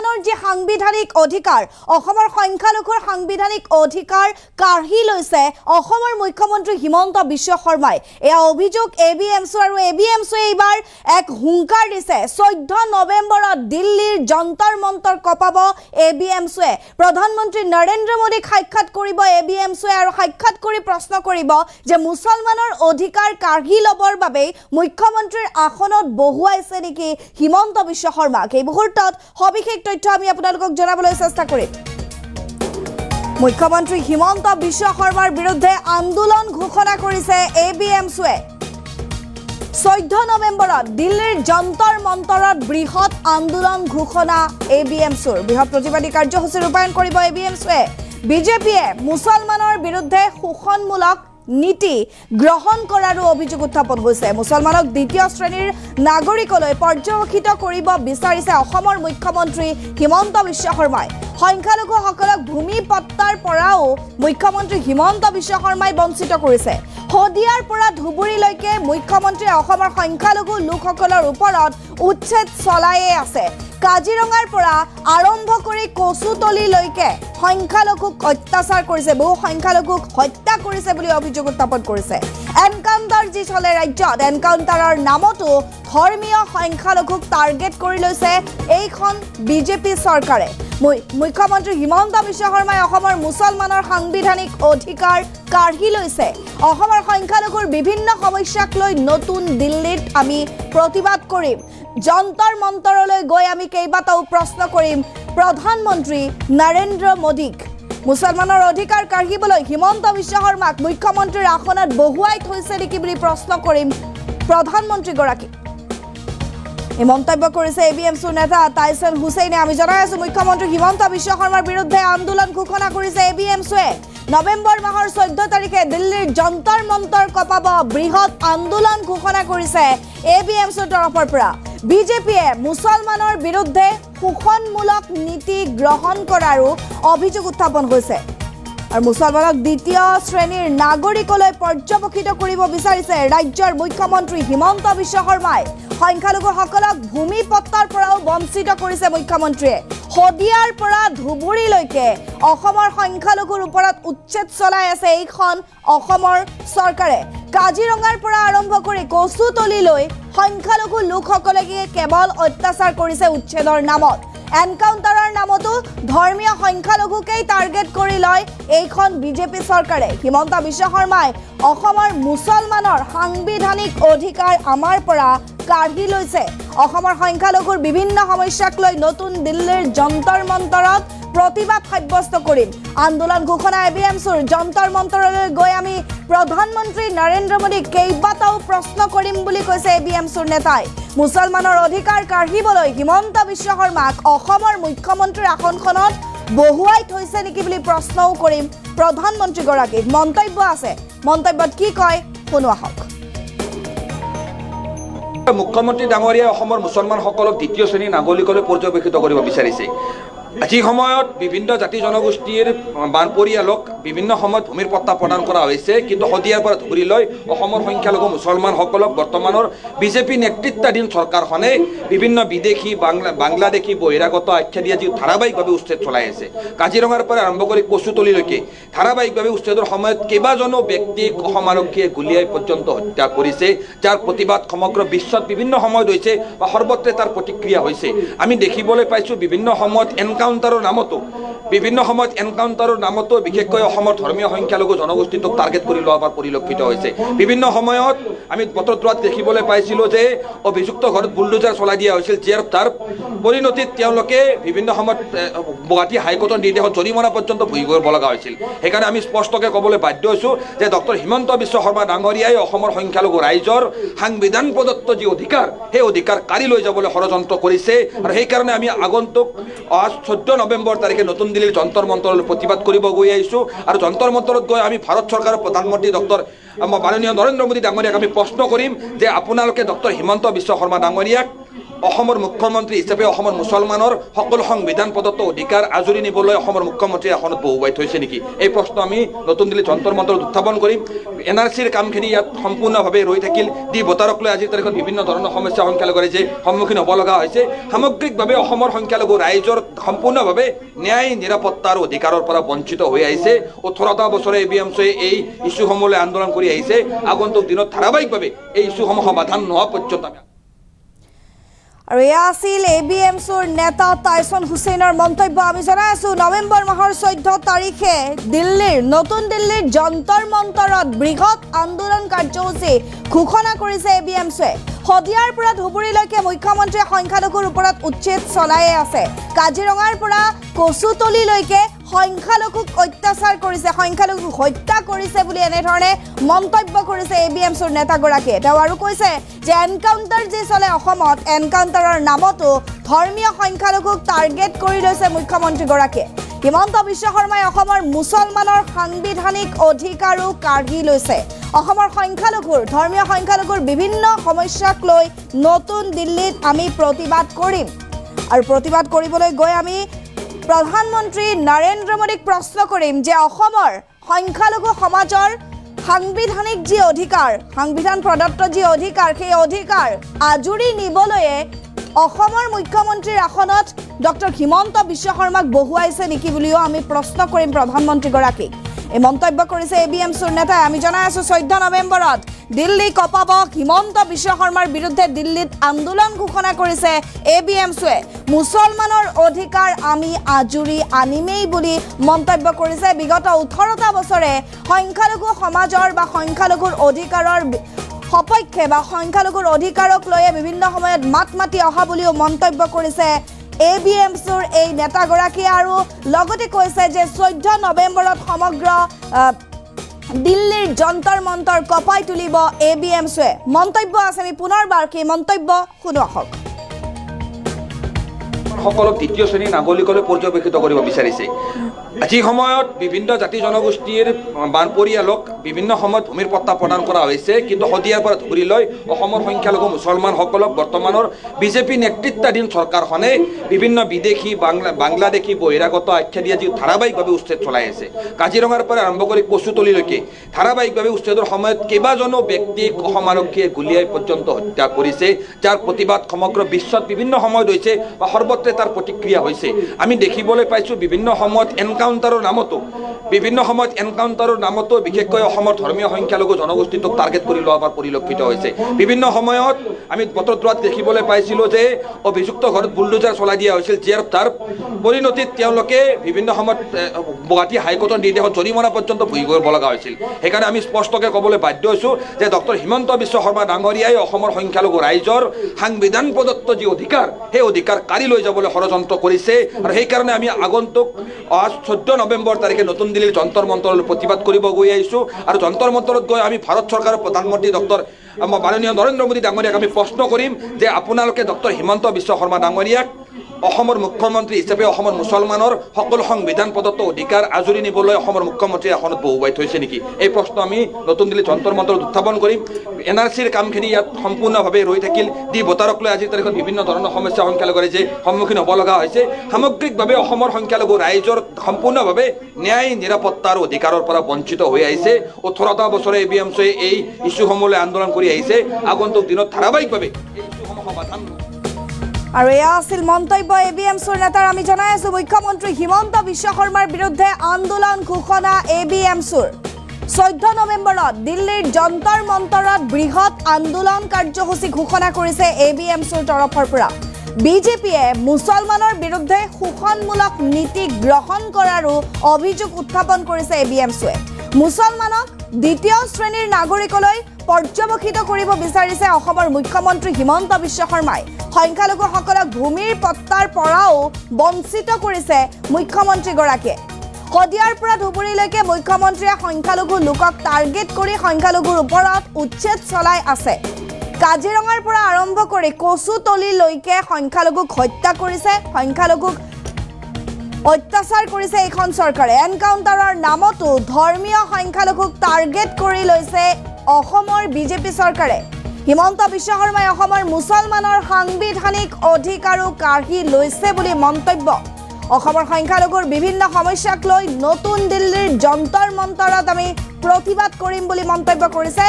মুছলমানৰ যে সাংবিধানিক অধিকাৰ অসমৰ সংখ্যালঘুৰ সাংবিধানিক অধিকাৰ কাঢ়ি লৈছে অসমৰ মুখ্যমন্ত্ৰী হিমন্ত বিশ্ব শৰ্মাই এয়া অভিযোগ Abmsuৰ আৰু Abmsuৱে এইবাৰ এক হুংকাৰ দিছে 14 নৱেম্বৰত দিল্লীৰ যন্তৰ মন্তৰ কপাব Abmsuৱে প্ৰধানমন্ত্ৰী নৰেন্দ্ৰ মোদীক সাক্ষাৎ কৰিব Abmsuৱে আৰু সাক্ষাৎ কৰি প্ৰশ্ন কৰিব যে মুছলমানৰ অধিকাৰ কাঢ়ি লবৰ বাবে মুখ্যমন্ত্ৰীৰ আসনত বহুৱাইছে নেকি হিমন্ত বিশ্ব শৰ্মাক এই মুহূৰ্তত সবিশেষ তথ্য আমি আপোনালোকক জনাবলৈ চেষ্টা কৰিম মুখ্যমন্ত্ৰী হিমন্ত বিশ্ব শৰ্মাৰ বিৰুদ্ধে আন্দোলন ঘোষণা কৰিছে Abmsuৱে 14 নৱেম্বৰত দিল্লীৰ যন্তৰ মন্তৰত বৃহৎ আন্দোলন ঘোষণা Abmsuৰ বৃহৎ প্ৰতিবাদী কাৰ্যসূচী ৰূপায়ণ কৰিব Abmsuৱে বিজেপিয়ে মুছলমানৰ বিৰুদ্ধে শোষণমূলক নীতি গ্ৰহণ কৰাৰো অভিযোগ উত্থাপন হৈছে মুছলমানক দ্বিতীয় শ্ৰেণীৰ নাগৰিকলৈ পৰ্যবেক্ষিত কৰিব বিচাৰিছে অসমৰ মুখ্যমন্ত্ৰী হিমন্ত বিশ্ব শৰ্মাই সংখ্যালঘুসকলক ভূমি পট্টাৰ পৰাও মুখ্যমন্ত্ৰী হিমন্ত বিশ্ব শৰ্মাই বঞ্চিত কৰিছে হদিয়াৰ পৰা ধুবুৰীলৈকে মুখ্যমন্ত্ৰীয়ে অসমৰ সংখ্যালঘু লোকসকলৰ ওপৰত উচ্ছেদ চলাইয়ে আছে কাজিৰঙাৰ পৰা আৰম্ভ কৰি কচুতলিলৈকে সংখ্যালঘুক অত্যাচাৰ কৰিছে বহু সংখ্যালঘুক হত্যা কৰিছে বুলি অভিযোগ উত্থাপন কৰিছে এনকাউণ্টাৰ যি চলে ৰাজ্যত এনকাউণ্টাৰৰ নামতো ধৰ্মীয় সংখ্যালঘুক টাৰ্গেট কৰি লৈছে এইখন বিজেপি চৰকাৰে মুখ্যমন্ত্ৰী হিমন্ত বিশ্ব শৰ্মাই অসমৰ মুছলমানৰ সাংবিধানিক অধিকাৰ কাঢ়ি লৈছে অসমৰ সংখ্যালঘুৰ বিভিন্ন সমস্যাক লৈ নতুন দিল্লীত আমি প্ৰতিবাদ কৰিম যন্তৰ মন্তৰলৈ গৈ আমি কেইবাটাও প্ৰশ্ন কৰিম প্ৰধানমন্ত্ৰী নৰেন্দ্ৰ মোদীক মুছলমানৰ অধিকাৰ কাঢ়িবলৈ হিমন্ত বিশ্ব শৰ্মাক মুখ্যমন্ত্ৰীৰ আসনত বহুৱাই থৈছে নেকি বুলি প্ৰশ্ন কৰিম প্ৰধানমন্ত্ৰীগৰাকীক এই মন্তব্য কৰিছে Abmsuৰ নেতা টাইছন হুছেইনে আমি জনাই আছো মুখ্যমন্ত্ৰী হিমন্ত বিশ্ব শৰ্মাৰ বিৰুদ্ধে আন্দোলন ঘোষণা কৰিছে Abmsuৱে নৱেম্বৰ মাহৰ 14 তাৰিখে দিল্লীৰ যন্তৰ মন্তৰ কপাব বৃহৎ আন্দোলন ঘোষণা কৰিছে Abmsuৰ তৰফৰ পৰা বিজেপিয়ে মুছলমানৰ বিৰুদ্ধে শোষণমূলক নীতি গ্ৰহণ কৰাৰো অভিযোগ উত্থাপন হৈছে আৰু মুছলমানক দ্বিতীয় শ্ৰেণীৰ নাগৰিকলৈ পৰ্যবেক্ষিত কৰিব বিচাৰিছে ৰাজ্যৰ মুখ্যমন্ত্ৰী হিমন্ত বিশ্ব শৰ্মাই সংখ্যালঘুসকলক ভূমি পট্টাৰ পৰাও বঞ্চিত কৰিছে মুখ্যমন্ত্ৰীয়ে হদিয়াৰ পৰা ধুবুৰীলৈকে অসমৰ সংখ্যালঘুৰ ওপৰত উচ্ছেদ চলাই আছে এইখন অসমৰ চৰকাৰে কাজিৰঙাৰ পৰা আৰম্ভ কৰি কচুতলিলৈ সংখ্যালঘু লোকসকলে কেৱল অত্যাচাৰ কৰিছে উচ্ছেদৰ নামত এনকাউণ্টাৰৰ নামতো ধৰ্মীয় সংখ্যালঘুকেই টাৰ্গেট কৰি লয় এইখন বিজেপি চৰকাৰে হিমন্ত বিশ্ব শৰ্মাই অসমৰ মুছলমানৰ সাংবিধানিক অধিকাৰ আমাৰ পৰা কাঢ়ি লৈছে অসমৰ সংখ্যালঘুৰ বিভিন্ন সমস্যাক লৈ নতুন দিল্লীৰ যন্তৰ মন্তৰত প্ৰতিবাদ সাব্যস্ত কৰিম আন্দোলন ঘোষণা Abmsuৰ যন্তৰ মন্তৰলৈ গৈ আমি প্ৰধানমন্ত্ৰী নৰেন্দ্ৰ মোদীক কেইবাটাও প্ৰশ্ন কৰিম বুলি কৈছে Abmsuৰ নেতাই মুছলমানৰ অধিকাৰ কাঢ়িবলৈ হিমন্ত বিশ্ব শৰ্মাক অসমৰ মুখ্যমন্ত্ৰীৰ আসনখনত বহুৱাই থৈছে নেকি বুলি প্ৰশ্নও কৰিম প্ৰধানমন্ত্ৰীগৰাকীক মন্তব্য আছে মন্তব্যত কি কয় শুনো আহক মুখ্যমন্ত্ৰী ডাঙৰীয়াই অসমৰ মুছলমানসকলক দ্বিতীয় শ্ৰেণীৰ নাগৰিকলৈ পৰ্যবেক্ষিত কৰিব বিচাৰিছে আজি সময়ত বিভিন্ন জাতি জনগোষ্ঠীৰ পৰিয়ালক বিভিন্ন সময়ত ভূমিৰ পট্টা প্ৰদান কৰা হৈছে কিন্তু হদিয়াৰ পৰা ধুবুৰীলৈ অসমৰ সংখ্যালঘু মুছলমানসকলক বৰ্তমানৰ বিজেপি নেতৃত্বাধীন চৰকাৰখনে বিভিন্ন বিদেশী বাংলাদেশী বহিৰাগত আখ্যা দিয়া যি ধাৰাবাহিকভাৱে উচ্ছেদ চলাই আছে কাজিৰঙাৰ পৰা আৰম্ভ কৰি কচুতলিলৈকে ধাৰাবাহিকভাৱে উচ্ছেদৰ সময়ত কেইবাজনো ব্যক্তিক অসম আৰক্ষীয়ে গুলীয়াই পৰ্যন্ত হত্যা কৰিছে যাৰ প্ৰতিবাদ সমগ্ৰ বিশ্বত বিভিন্ন সময়ত হৈছে বা সৰ্বত্ৰে তাৰ প্ৰতিক্ৰিয়া হৈছে আমি দেখিবলৈ পাইছোঁ বিভিন্ন সময়ত এনকাউণ্টাৰৰ নামতো বিশেষকৈ অসমৰ ধৰ্মীয় সংখ্যালঘু জনগোষ্ঠীটোক টাৰ্গেট কৰি লোৱা পৰিলক্ষিত হৈছে বিভিন্ন সময়ত আমি বতৰদ্ৰোৱাত দেখিবলৈ পাইছিলোঁ যে অভিযুক্ত ঘৰত বুলডোজাৰ চলাই দিয়া হৈছিল যাৰ পৰিণতিত তেওঁলোকে বিভিন্ন সময়ত গুৱাহাটী হাইকোৰ্টৰ নিৰ্দেশত জৰিমনা পৰ্যন্ত ভুগিব লগা হৈছিল সেইকাৰণে আমি স্পষ্টকৈ ক'বলৈ বাধ্য হৈছোঁ যে ডক্টৰ হিমন্ত বিশ্ব শৰ্মা ডাঙৰীয়াই অসমৰ সংখ্যালঘু ৰাইজৰ সাংবিধান প্ৰদত্ত যি অধিকাৰ সেই অধিকাৰ কাঢ়ি লৈ যাবলৈ ষড়যন্ত্ৰ কৰিছে আৰু সেইকাৰণে আমি আগন্তুক 14 নৱেম্বৰ তাৰিখে নতুন দিল্লীৰ যন্তৰ মন্তৰলৈ প্ৰতিবাদ কৰিব গৈ আহিছোঁ আৰু যন্তৰ মন্তৰত গৈ আমি ভাৰত চৰকাৰৰ প্ৰধানমন্ত্ৰী ডক্টৰ মাননীয় নৰেন্দ্ৰ মোদী ডাঙৰীয়াক আমি প্ৰশ্ন কৰিম যে আপোনালোকে ডক্টৰ হিমন্ত বিশ্ব শৰ্মা ডাঙৰীয়াক অসমৰ মুখ্যমন্ত্ৰী হিচাপে অসমৰ মুছলমানৰ সকলো সংবিধান প্ৰদত্ত অধিকাৰ আজৰি নিবলৈ অসমৰ মুখ্যমন্ত্ৰীৰ আসনত বহুৱাই থৈছে নেকি এই প্ৰশ্ন আমি নতুন দিল্লীত যন্তৰ মন্তৰত উত্থাপন কৰিম NRCৰ কামখিনি ইয়াত সম্পূৰ্ণভাৱে ৰৈ থাকিল দি ভোটাৰক লৈ আজিৰ তাৰিখত বিভিন্ন ধৰণৰ সমস্যা সংখ্যালঘু ৰাইজে সন্মুখীন হ'ব লগা হৈছে সামগ্ৰিকভাৱে অসমৰ সংখ্যালঘু ৰাইজৰ সম্পূৰ্ণভাৱে ন্যায় নিৰাপত্তাৰ অধিকাৰৰ পৰা বঞ্চিত হৈ আহিছে 18টা বছৰে ABMSয়ে এই ইস্যুসমূহলৈ আন্দোলন কৰি আহিছে আগন্তুক দিনত ধাৰাবাহিকভাৱে এই ইস্যুসমূহ সমাধান নোহোৱা পৰ্যন্ত আৰু এয়া আছিল ABMSৰ নেতা টাইছন হুছেইনৰ মন্তব্য আমি জনাই আছো নৱেম্বৰ মাহৰ 14 তাৰিখে নতুন দিল্লীৰ যন্তৰ মন্তৰত বৃহৎ আন্দোলন কাৰ্যসূচী ঘোষণা কৰিছে ABMSয়ে হদিয়াৰ পৰা ধুবুৰীলৈকে মুখ্যমন্ত্ৰীয়ে সংখ্যালঘুৰ ওপৰত উচ্ছেদ চলাইয়ে আছে কাজিৰঙাৰ পৰা কচুতলিলৈকে সংখ্যালঘুক অত্যাচাৰ কৰিছে সংখ্যালঘুক হত্যা কৰিছে বুলি এনেধৰণে মন্তব্য কৰিছে ABMSৰ নেতাগৰাকীয়ে তেওঁ আৰু কৈছে যে এনকাউণ্টাৰ যে চলে অসমত এনকাউণ্টাৰৰ নামতো ধৰ্মীয় সংখ্যালঘুক টাৰ্গেট কৰি লৈছে মুখ্যমন্ত্ৰীগৰাকীয়ে হিমন্ত বিশ্ব শৰ্মাই অসমৰ মুছলমানৰ সাংবিধানিক অধিকাৰো কাঢ়ি লৈছে অসমৰ সংখ্যালঘুৰ ধৰ্মীয় সংখ্যালঘুৰ বিভিন্ন সমস্যাক লৈ নতুন দিল্লীত আমি প্ৰতিবাদ কৰিম আৰু প্ৰতিবাদ কৰিবলৈ গৈ আমি প্ৰধানমন্ত্ৰী নৰেন্দ্ৰ মোদীক প্ৰশ্ন কৰিম যে অসমৰ সংখ্যালঘু সমাজৰ সাংবিধানিক যি অধিকাৰ সংবিধান প্ৰদত্ত যি অধিকাৰ সেই অধিকাৰ আজুৰি নিবলৈয়ে অসমৰ মুখ্যমন্ত্ৰীৰ আসনত ডক্টৰ হিমন্ত বিশ্ব শৰ্মাক বহুৱাইছে নেকি বুলিও আমি প্ৰশ্ন কৰিম প্ৰধানমন্ত্ৰীগৰাকীক এই মন্তব্য কৰিছে ABMSৰ নেতাই আমি জনাই আছো 14 নৱেম্বৰত দিল্লী কপাব হিমন্ত বিশ্ব শৰ্মাৰ বিৰুদ্ধে দিল্লীত আন্দোলন ঘোষণা কৰিছে ABMSয়ে মুছলমানৰ অধিকাৰ আমি আজুৰি আনিমেই বুলি মন্তব্য কৰিছে বিগত 18টা বছৰে সংখ্যালঘু সমাজৰ বা সংখ্যালঘুৰ অধিকাৰৰ সপক্ষে বা সংখ্যালঘুৰ অধিকাৰক লৈ বিভিন্ন সময়ত মাত মাতি অহা বুলিও মন্তব্য কৰিছে ABMSৰ এই নেতাগৰাকীয়ে আৰু লগতে কৈছে যে 14 নৱেম্বৰত সমগ্ৰ দিল্লীৰ যন্তৰ মন্তৰ কপাই তুলিব ABMSয়ে মন্তব্য আছে আমি পুনৰবাৰ কি মন্তব্য শুনো আহক সকলক দ্বিতীয় শ্ৰেণীৰ নাগৰিকলৈ পৰ্যবেক্ষিত কৰিব বিচাৰিছে আজি সময়ত বিভিন্ন জাতি জনগোষ্ঠীৰ পৰিয়ালক বিভিন্ন সময়ত ভূমিৰ পট্টা প্ৰদান কৰা হৈছে কিন্তু হদিয়াৰ পৰা ধুবুৰীলৈ অসমৰ সংখ্যালঘু মুছলমানসকলক বৰ্তমানৰ বিজেপি নেতৃত্বাধীন চৰকাৰখনে বিভিন্ন বিদেশী বাংলাদেশী বহিৰাগত আখ্যা দিয়া যি ধাৰাবাহিকভাৱে উচ্ছেদ চলাই আছে কাজিৰঙাৰ পৰা আৰম্ভ কৰি কচুতলিলৈকে ধাৰাবাহিকভাৱে উচ্ছেদৰ সময়ত কেইবাজনো ব্যক্তিক অসম আৰক্ষীয়ে গুলীয়াই পৰ্যন্ত হত্যা কৰিছে যাৰ প্ৰতিবাদ সমগ্ৰ বিশ্বত বিভিন্ন সময়ত হৈছে বা সৰ্বত্ৰ তাৰ প্ৰতিক্ৰিয়া হৈছে আমি দেখিবলৈ পাইছো বিভিন্ন সময়ত এনকাউণ্টাৰৰ নামতো বিশেষকৈ অসমৰ ধৰ্মীয় সংখ্যালঘু জনগোষ্ঠীটোক টাৰ্গেট কৰি লোৱাৰ পৰিলক্ষিত হৈছে বিভিন্ন সময়ত আমি বতৰদ্ৰাত দেখিবলৈ পাইছিলো যে অভিযুক্ত ঘৰত বুলডোজাৰ চলাই দিয়া হৈছিল যাৰ পৰিণতিত তেওঁলোকে বিভিন্ন সময়ত গুৱাহাটী হাইকোৰ্টৰ নিৰ্দেশত জৰিমনা পৰ্যন্ত ভুগি কৰিব লগা হৈছিল সেইকাৰণে আমি স্পষ্টকৈ ক'বলৈ বাধ্য হৈছো যে ডক্টৰ হিমন্ত বিশ্ব শৰ্মা ডাঙৰীয়াই অসমৰ সংখ্যালঘু ৰাইজৰ সাংবিধান প্ৰদত্ত যি অধিকাৰ সেই অধিকাৰ কাঢ়ি লৈ যাবলৈ ষড়যন্ত্ৰ কৰিছে আৰু সেইকাৰণে আমি আগন্তুক 14 নৱেম্বৰ তাৰিখে নতুন দিল্লীৰ যন্তৰ মন্তৰলৈ প্ৰতিবাদ কৰিব গৈ আহিছোঁ আৰু যন্তৰ মন্তৰত গৈ আমি ভাৰত চৰকাৰৰ প্ৰধানমন্ত্ৰী ডক্টৰ মাননীয় নৰেন্দ্ৰ মোদী ডাঙৰীয়াক আমি প্ৰশ্ন কৰিম যে আপোনালোকে ডক্টৰ হিমন্ত বিশ্ব শৰ্মা ডাঙৰীয়াক অসমৰ মুখ্যমন্ত্ৰী হিচাপে অসমৰ মুছলমানৰ সকলো সংবিধান প্ৰদত্ত অধিকাৰ আজৰি নিবলৈ অসমৰ মুখ্যমন্ত্ৰীৰ আসনত বহুৱাই থৈছে নেকি এই প্ৰশ্ন আমি নতুন দিল্লীত যন্তৰ মন্তৰত উত্থাপন কৰিম NRCৰ কামখিনি ইয়াত সম্পূৰ্ণভাৱে ৰৈ থাকিল দি ভোটাৰক লৈ আজিৰ তাৰিখত বিভিন্ন ধৰণৰ সমস্যা সংখ্যালঘু ৰাইজে সন্মুখীন হ'ব লগা হৈছে সামগ্ৰিকভাৱে অসমৰ সংখ্যালঘু ৰাইজৰ সম্পূৰ্ণভাৱে ন্যায় নিৰাপত্তাৰ অধিকাৰৰ পৰা বঞ্চিত হৈ আহিছে 18টা বছৰে ABMSয়ে এই ইস্যুসমূহলৈ আন্দোলন কৰি আহিছে আগন্তুক দিনত ধাৰাবাহিকভাৱে এই ইস্যুসমূহ সমাধান আৰু এয়া আছিল মন্তব্য ABMSৰ নেতাৰ আমি জনাই আছো মুখ্যমন্ত্ৰী হিমন্ত বিশ্ব শৰ্মাৰ বিৰুদ্ধে আন্দোলন ঘোষণা ABMSৰ 14 নৱেম্বৰত দিল্লীৰ যন্তৰ মন্তৰত বৃহৎ আন্দোলন কাৰ্যসূচী ঘোষণা কৰিছে ABMSৰ তৰফৰ পৰা বিজেপিয়ে মুছলমানৰ বিৰুদ্ধে শোষণমূলক নীতি গ্ৰহণ কৰাৰো অভিযোগ উত্থাপন কৰিছে ABMSয়ে মুছলমানক দ্বিতীয় শ্ৰেণীৰ নাগৰিকলৈ পৰ্যবেক্ষিত কৰিব বিচাৰিছে অসমৰ মুখ্যমন্ত্ৰী হিমন্ত বিশ্ব শৰ্মাই সংখ্যালঘুসকলক ভূমিৰ পট্টাৰ পৰাও বঞ্চিত কৰিছে মুখ্যমন্ত্ৰীগৰাকীয়ে হদিয়াৰ পৰা ধুবুৰীলৈকে মুখ্যমন্ত্ৰীয়ে সংখ্যালঘু লোকক টাৰ্গেট কৰি সংখ্যালঘুৰ ওপৰত উচ্ছেদ চলাই আছে কাজিৰঙাৰ পৰা আৰম্ভ কৰি কচুতলিলৈকে সংখ্যালঘুক হত্যা কৰিছে সংখ্যালঘুক অত্যাচাৰ কৰিছে এইখন চৰকাৰে এনকাউণ্টাৰৰ নামতো ধৰ্মীয় সংখ্যালঘুক টাৰ্গেট কৰি লৈছে অসমৰ বিজেপি চৰকাৰে হিমন্ত বিশ্ব শৰ্মাই অসমৰ মুছলমানৰ সাংবিধানিক অধিকাৰো কাঢ়ি লৈছে বুলি মন্তব্য অসমৰ সংখ্যালঘুৰ বিভিন্ন সমস্যাক লৈ নতুন দিল্লীৰ যন্তৰ মন্তৰত আমি প্ৰতিবাদ কৰিম বুলি মন্তব্য কৰিছে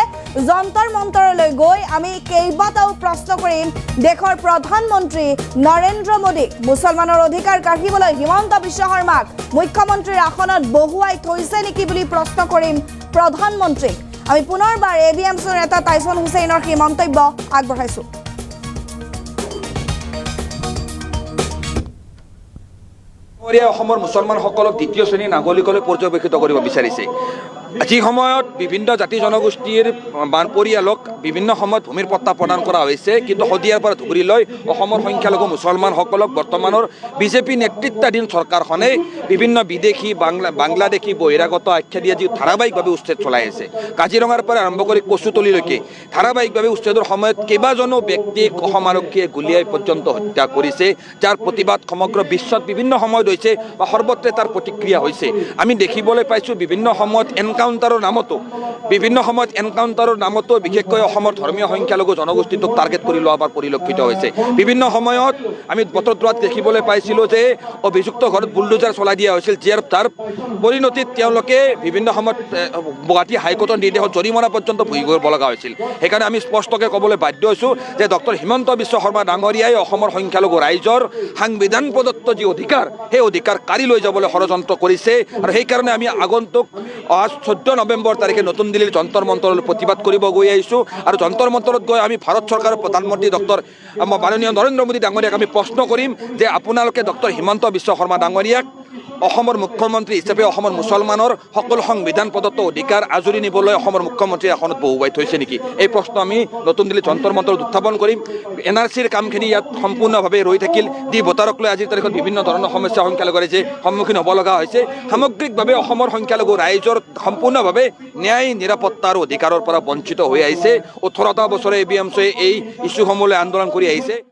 যন্তৰ মন্তৰলৈ গৈ আমি কেইবাটাও প্ৰশ্ন কৰিম দেশৰ প্ৰধানমন্ত্ৰী নৰেন্দ্ৰ মোদীক মুছলমানৰ অধিকাৰ কাঢ়িবলৈ হিমন্ত বিশ্ব শৰ্মাক মুখ্যমন্ত্ৰীৰ আসনত বহুৱাই থৈছে নেকি বুলি প্ৰশ্ন কৰিম প্ৰধানমন্ত্ৰীক আমি পুনৰবাৰ এবিএমছৰ নেতা টাইছন হুছেইনৰ সেই মন্তব্য আগবঢ়াইছো অসমৰ মুছলমানসকলক দ্বিতীয় শ্ৰেণীৰ নাগৰিকলৈ পৰ্যবেক্ষিত কৰিব বিচাৰিছে আজি সময়ত বিভিন্ন জাতি জনগোষ্ঠীৰ পৰিয়ালক বিভিন্ন সময়ত ভূমিৰ পট্টা প্ৰদান কৰা হৈছে কিন্তু শদিয়াৰ পৰা ধৰি লৈ অসমৰ সংখ্যালঘু মুছলমানসকলক বৰ্তমানৰ বিজেপি নেতৃত্বাধীন চৰকাৰখনে বিভিন্ন বিদেশী বাংলাদেশী বহিৰাগত আখ্যা দিয়ে যি ধাৰাবাহিকভাৱে উচ্ছেদ চলাই আছে কাজিৰঙাৰ পৰা আৰম্ভ কৰি কচুতলীলৈকে ধাৰাবাহিকভাৱে উচ্ছেদৰ সময়ত কেইবাজনো ব্যক্তিক অসম আৰক্ষীয়ে গুলীয়াই পৰ্যন্ত হত্যা কৰিছে যাৰ প্ৰতিবাদ সমগ্ৰ বিশ্বত বিভিন্ন সময়ত হৈছে বা সৰ্বত্ৰে তাৰ প্ৰতিক্ৰিয়া হৈছে আমি দেখিবলৈ পাইছোঁ বিভিন্ন সময়ত এনকাউণ্টাৰৰ নামতো বিশেষকৈ অসমৰ ধৰ্মীয় সংখ্যালঘু জনগোষ্ঠীটোক টাৰ্গেট কৰি লোৱা পৰিলক্ষিত হৈছে বিভিন্ন সময়ত আমি বতৰদ্ৰাত দেখিবলৈ পাইছিলোঁ যে অভিযুক্ত ঘৰত বুলডোজাৰ চলাই দিয়া হৈছিল যাৰ পৰিণতিত তেওঁলোকে বিভিন্ন সময়ত গুৱাহাটী হাইকোৰ্টৰ নিৰ্দেশত জৰিমনা পৰ্যন্ত ভুগিব লগা হৈছিল সেইকাৰণে আমি স্পষ্টকৈ ক'বলৈ বাধ্য হৈছোঁ যে ডক্টৰ হিমন্ত বিশ্ব শৰ্মা ডাঙৰীয়াই অসমৰ সংখ্যালঘু ৰাইজৰ সাংবিধান প্ৰদত্ত যি অধিকাৰ সেই অধিকাৰ কাঢ়ি লৈ যাবলৈ ষড়যন্ত্ৰ কৰিছে আৰু সেইকাৰণে আমি আগন্তুক 14 নৱেম্বৰ তাৰিখে নতুন দিল্লীৰ যন্তৰ মন্তৰলৈ প্ৰতিবাদ কৰিব গৈ আহিছোঁ আৰু যন্তৰ মন্তৰত গৈ আমি ভাৰত চৰকাৰৰ প্ৰধানমন্ত্ৰী ডক্টৰ মাননীয় নৰেন্দ্ৰ মোদী ডাঙৰীয়াক আমি প্ৰশ্ন কৰিম যে আপোনালোকে ডক্টৰ হিমন্ত বিশ্ব শৰ্মা ডাঙৰীয়াক অসমৰ মুখ্যমন্ত্ৰী হিচাপে অসমৰ মুছলমানৰ সকলো সংবিধান প্ৰদত্ত অধিকাৰ আজৰি নিবলৈ অসমৰ মুখ্যমন্ত্ৰীৰ আসনত বহুৱাই থৈছে নেকি এই প্ৰশ্ন আমি নতুন দিল্লীত যন্তৰ মন্তৰত উত্থাপন কৰিম এনআৰচিৰ কামখিনি ইয়াত সম্পূৰ্ণভাৱে ৰৈ থাকিল দি ভোটাৰক লৈ আজিৰ তাৰিখত বিভিন্ন ধৰণৰ সমস্যা সংখ্যালঘু ৰাইজে সন্মুখীন হ'ব লগা হৈছে সামগ্ৰিকভাৱে অসমৰ সংখ্যালঘু ৰাইজৰ সম্পূৰ্ণভাৱে ন্যায় নিৰাপত্তা আৰু অধিকাৰৰ পৰা বঞ্চিত হৈ আহিছে 18টা বছৰে এবিএমছই এই ইছ্যুসমূহলৈ আন্দোলন কৰি আহিছে